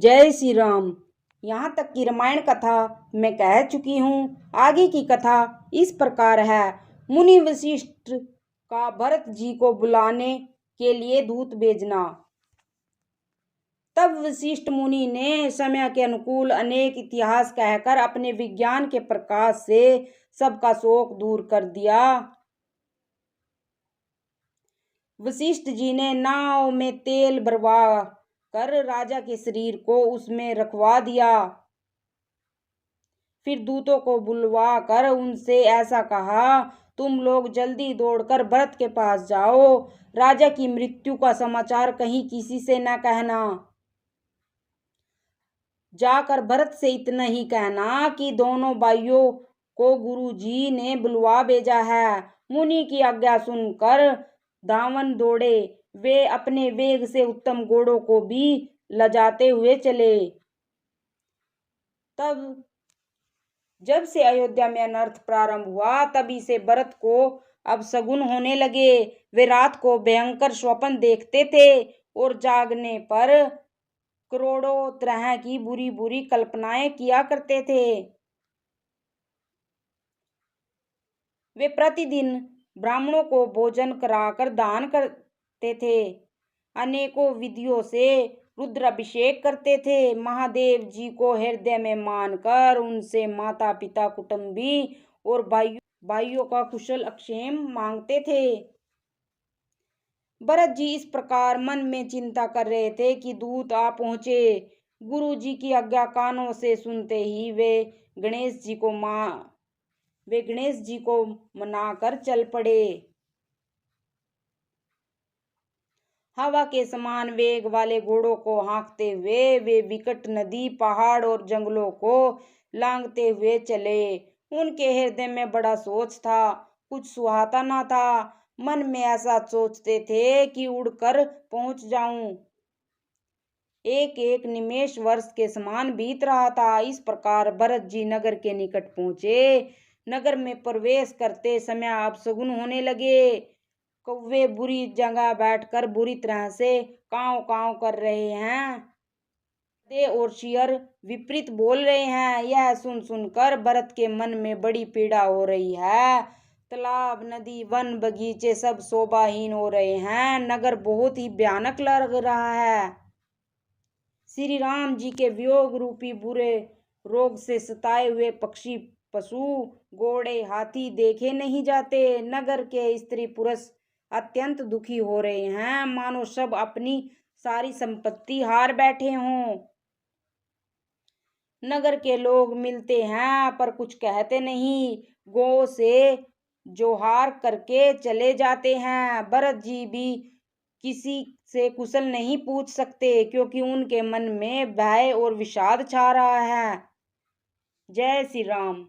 जय श्री राम। यहाँ तक की रामायण कथा मैं कह चुकी हूँ। आगे की कथा इस प्रकार है। मुनि वशिष्ठ का भरत जी को बुलाने के लिए दूत भेजना। तब वशिष्ठ मुनि ने समय के अनुकूल अनेक इतिहास कहकर अपने विज्ञान के प्रकाश से सबका शोक दूर कर दिया। वशिष्ठ जी ने नाव में तेल भरवा कर राजा के शरीर को उसमें रखवा दिया। फिर दूतों को बुलवा कर उनसे ऐसा कहा, तुम लोग जल्दी दौड़कर भरत के पास जाओ। राजा की मृत्यु का समाचार कहीं किसी से न कहना। जाकर भरत से इतना ही कहना कि दोनों भाइयों को गुरु जी ने बुलवा भेजा है। मुनि की आज्ञा सुनकर धावन दौड़े। वे अपने वेग से उत्तम घोड़ों को भी लजाते हुए चले। तब जब से अयोध्या में अनर्थ प्रारंभ हुआ, तभी से भरत को अब शगुन होने लगे। वे रात को भयंकर स्वप्न देखते थे और जागने पर करोड़ों तरह की बुरी बुरी कल्पनाएं किया करते थे। वे प्रतिदिन ब्राह्मणों को भोजन कराकर दान करते थे। अनेकों विधियों से रुद्राभिषेक करते थे। महादेव जी को हृदय में मानकर उनसे माता पिता कुटुंबी और भाइयों का कुशल अक्षेम मांगते थे। भरत जी इस प्रकार मन में चिंता कर रहे थे कि दूत आ पहुंचे। गुरु जी की आज्ञा कानों से सुनते ही वे गणेश जी को मनाकर चल पड़े। हवा के समान वेग वाले घोड़ों को हाँकते हुए वे विकट नदी, पहाड़ और जंगलों को लांघते हुए चले। उनके हृदय में बड़ा सोच था, कुछ सुहाता ना था। मन में ऐसा सोचते थे कि उड़कर पहुंच जाऊं। एक एक निमेष वर्ष के समान बीत रहा था। इस प्रकार भरत जी नगर के निकट पहुंचे। नगर में प्रवेश करते समय अपशगुन होने लगे। कौवे बुरी जगह बैठकर बुरी तरह से कांव कांव कर रहे हैं। गधे और शेर विपरीत बोल रहे हैं। यह सुन सुनकर भरत के मन में बड़ी पीड़ा हो रही है। तालाब, नदी, वन, बगीचे सब शोभाहीन हो रहे हैं। नगर बहुत ही भयानक लग रहा है। श्री राम जी के वियोग रूपी बुरे रोग से सताए हुए पक्षी, पशु, घोड़े, हाथी देखे नहीं जाते। नगर के स्त्री पुरुष अत्यंत दुखी हो रहे हैं, मानो सब अपनी सारी संपत्ति हार बैठे हों। नगर के लोग मिलते हैं पर कुछ कहते नहीं। गौ से जोहार करके चले जाते हैं। भरत जी भी किसी से कुशल नहीं पूछ सकते, क्योंकि उनके मन में भय और विषाद छा रहा है। जय श्री राम।